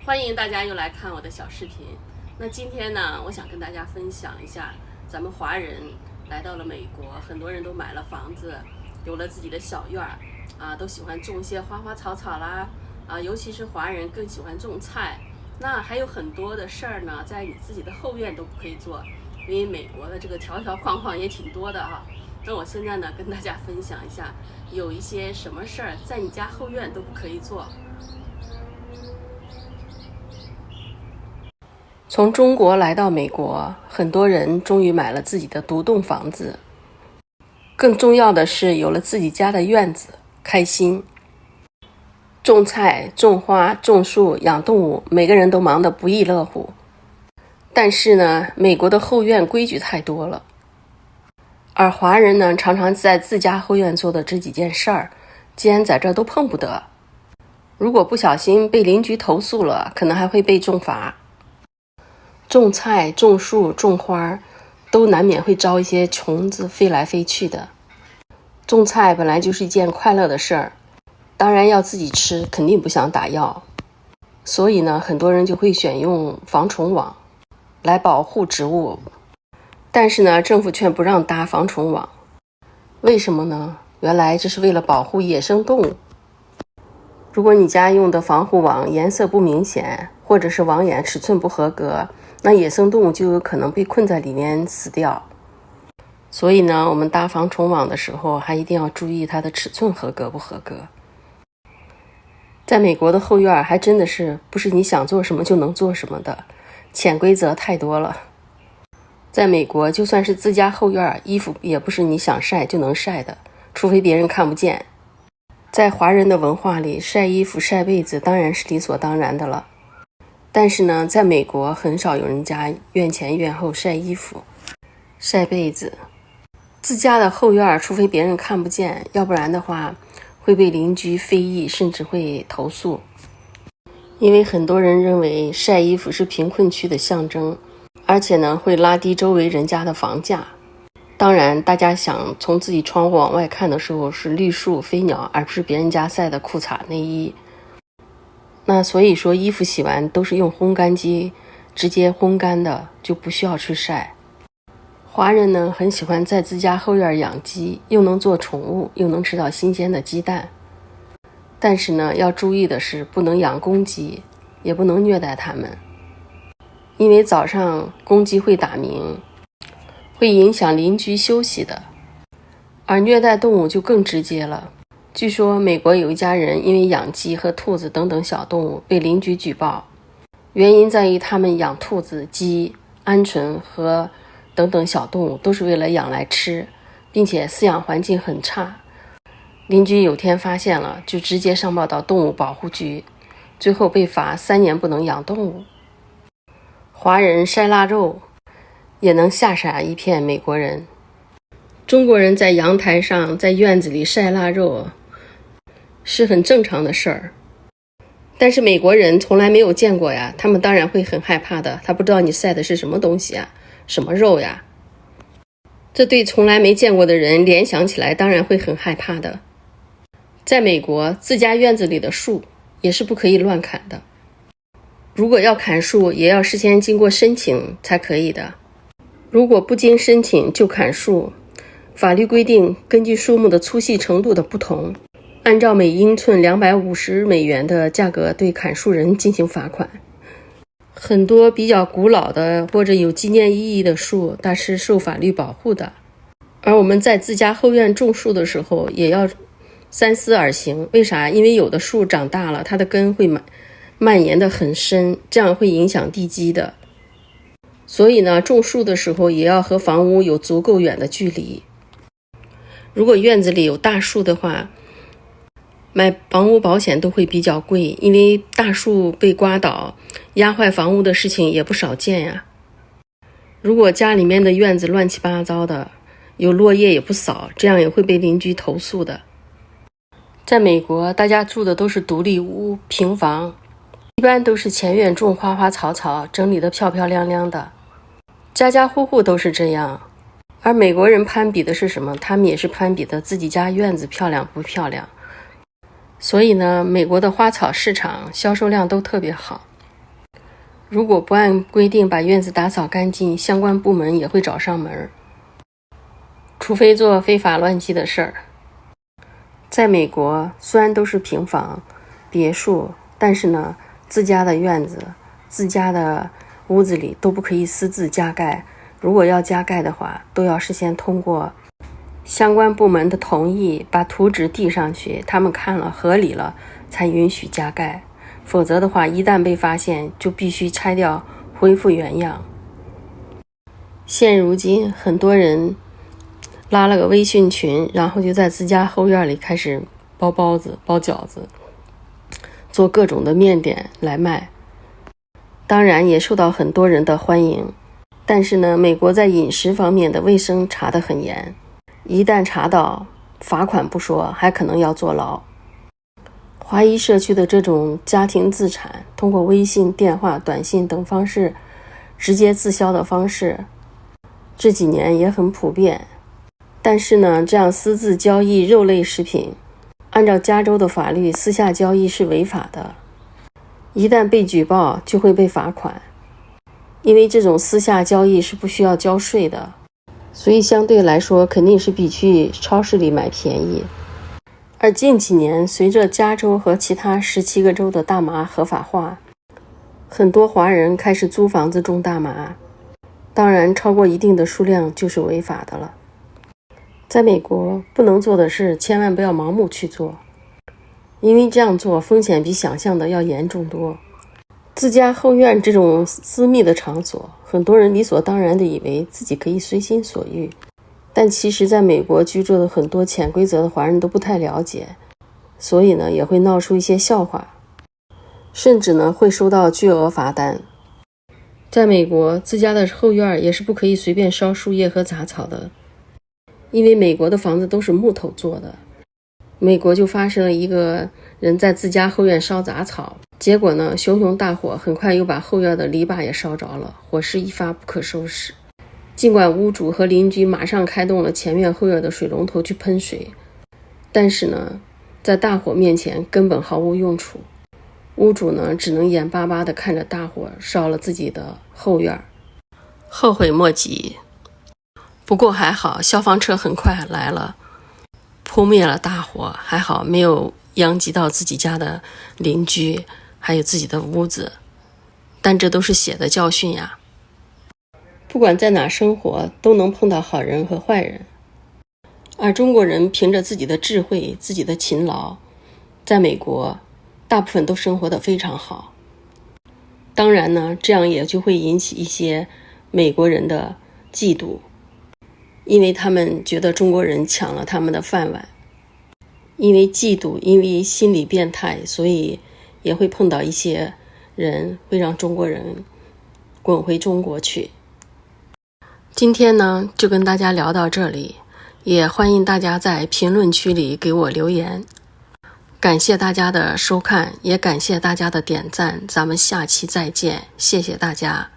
欢迎大家又来看我的小视频。那今天呢，我想跟大家分享一下，咱们华人来到了美国，很多人都买了房子，有了自己的小院儿啊，都喜欢种一些花花草草啦啊，尤其是华人更喜欢种菜。那还有很多的事儿呢，在你自己的后院都不可以做，因为美国的这个条条框框也挺多的哈。那我现在呢，跟大家分享一下，有一些什么事儿在你家后院都不可以做。从中国来到美国，很多人终于买了自己的独栋房子。更重要的是，有了自己家的院子，开心。种菜、种花、种树、养动物，每个人都忙得不亦乐乎。但是呢，美国的后院规矩太多了，而华人呢，常常在自家后院做的这几件事儿，竟然在这都碰不得。如果不小心被邻居投诉了，可能还会被重罚。种菜、种树、种花都难免会招一些虫子飞来飞去的。种菜本来就是一件快乐的事儿，当然要自己吃，肯定不想打药。所以呢，很多人就会选用防虫网来保护植物。但是呢，政府却不让搭防虫网。为什么呢？原来这是为了保护野生动物。如果你家用的防护网颜色不明显，或者是网眼尺寸不合格，那野生动物就有可能被困在里面死掉。所以呢，我们搭防虫网的时候还一定要注意它的尺寸合格不合格。在美国的后院还真的是不是你想做什么就能做什么的，潜规则太多了。在美国，就算是自家后院，衣服也不是你想晒就能晒的，除非别人看不见。在华人的文化里，晒衣服、晒被子当然是理所当然的了。但是呢，在美国很少有人家院前院后晒衣服、晒被子。自家的后院，除非别人看不见，要不然的话会被邻居非议，甚至会投诉。因为很多人认为晒衣服是贫困区的象征，而且呢会拉低周围人家的房价。当然，大家想从自己窗户往外看的时候是绿树飞鸟，而不是别人家晒的裤衩内衣。那所以说，衣服洗完都是用烘干机直接烘干的，就不需要去晒。华人呢，很喜欢在自家后院养鸡，又能做宠物，又能吃到新鲜的鸡蛋。但是呢，要注意的是，不能养公鸡，也不能虐待它们，因为早上公鸡会打鸣，会影响邻居休息的。而虐待动物就更直接了。据说美国有一家人因为养鸡和兔子等等小动物被邻居举报，原因在于他们养兔子、鸡、鹌鹑和等等小动物都是为了养来吃，并且饲养环境很差。邻居有天发现了，就直接上报到动物保护局，最后被罚3年不能养动物。华人晒腊肉也能吓傻一片美国人。中国人在阳台上、在院子里晒腊肉是很正常的事儿，但是美国人从来没有见过呀，他们当然会很害怕的。他不知道你晒的是什么东西啊，什么肉呀，这对从来没见过的人联想起来当然会很害怕的。在美国，自家院子里的树也是不可以乱砍的，如果要砍树也要事先经过申请才可以的。如果不经申请就砍树，法律规定根据树木的粗细程度的不同，按照每英寸$250的价格对砍树人进行罚款。很多比较古老的或者有纪念意义的树，它是受法律保护的。而我们在自家后院种树的时候，也要三思而行。为啥？因为有的树长大了，它的根会蔓延得很深，这样会影响地基的。所以呢，种树的时候也要和房屋有足够远的距离。如果院子里有大树的话，买房屋保险都会比较贵，因为大树被刮倒压坏房屋的事情也不少见呀。如果家里面的院子乱七八糟的，有落叶也不扫，这样也会被邻居投诉的。在美国，大家住的都是独立屋、平房，一般都是前院种花花草草，整理得漂漂亮亮的，家家户户都是这样。而美国人攀比的是什么？他们也是攀比的自己家院子漂亮不漂亮。所以呢，美国的花草市场销售量都特别好。如果不按规定把院子打扫干净，相关部门也会找上门，除非做非法乱纪的事儿。在美国，虽然都是平房、别墅，但是呢，自家的院子、自家的屋子里都不可以私自加盖。如果要加盖的话，都要事先通过相关部门的同意，把图纸递上去，他们看了合理了，才允许加盖。否则的话，一旦被发现，就必须拆掉，恢复原样。现如今，很多人拉了个微信群，然后就在自家后院里开始包包子、包饺子，做各种的面点来卖。当然也受到很多人的欢迎。但是呢，美国在饮食方面的卫生查得很严，一旦查到，罚款不说，还可能要坐牢。华裔社区的这种家庭自产，通过微信、电话、短信等方式直接自销的方式，这几年也很普遍。但是呢，这样私自交易肉类食品，按照加州的法律，私下交易是违法的，一旦被举报就会被罚款。因为这种私下交易是不需要交税的，所以相对来说肯定是比去超市里买便宜。而近几年，随着加州和其他17个州的大麻合法化，很多华人开始租房子种大麻，当然超过一定的数量就是违法的了。在美国，不能做的事千万不要盲目去做，因为这样做风险比想象的要严重多。自家后院这种私密的场所，很多人理所当然地以为自己可以随心所欲，但其实在美国居住的很多潜规则的华人都不太了解，所以呢也会闹出一些笑话，甚至呢会收到巨额罚单。在美国，自家的后院也是不可以随便烧树叶和杂草的，因为美国的房子都是木头做的。美国就发生了一个人在自家后院烧杂草，结果呢，熊熊大火很快又把后院的篱笆也烧着了，火势一发不可收拾。尽管屋主和邻居马上开动了前院后院的水龙头去喷水，但是呢，在大火面前根本毫无用处。屋主呢，只能眼巴巴地看着大火烧了自己的后院，后悔莫及。不过还好，消防车很快来了，扑灭了大火，还好没有殃及到自己家的邻居，还有自己的屋子。但这都是血的教训呀。不管在哪生活，都能碰到好人和坏人。而中国人凭着自己的智慧、自己的勤劳，在美国大部分都生活得非常好。当然呢，这样也就会引起一些美国人的嫉妒，因为他们觉得中国人抢了他们的饭碗。因为嫉妒，因为心理变态，所以也会碰到一些人会让中国人滚回中国去。今天呢，就跟大家聊到这里，也欢迎大家在评论区里给我留言。感谢大家的收看，也感谢大家的点赞，咱们下期再见，谢谢大家。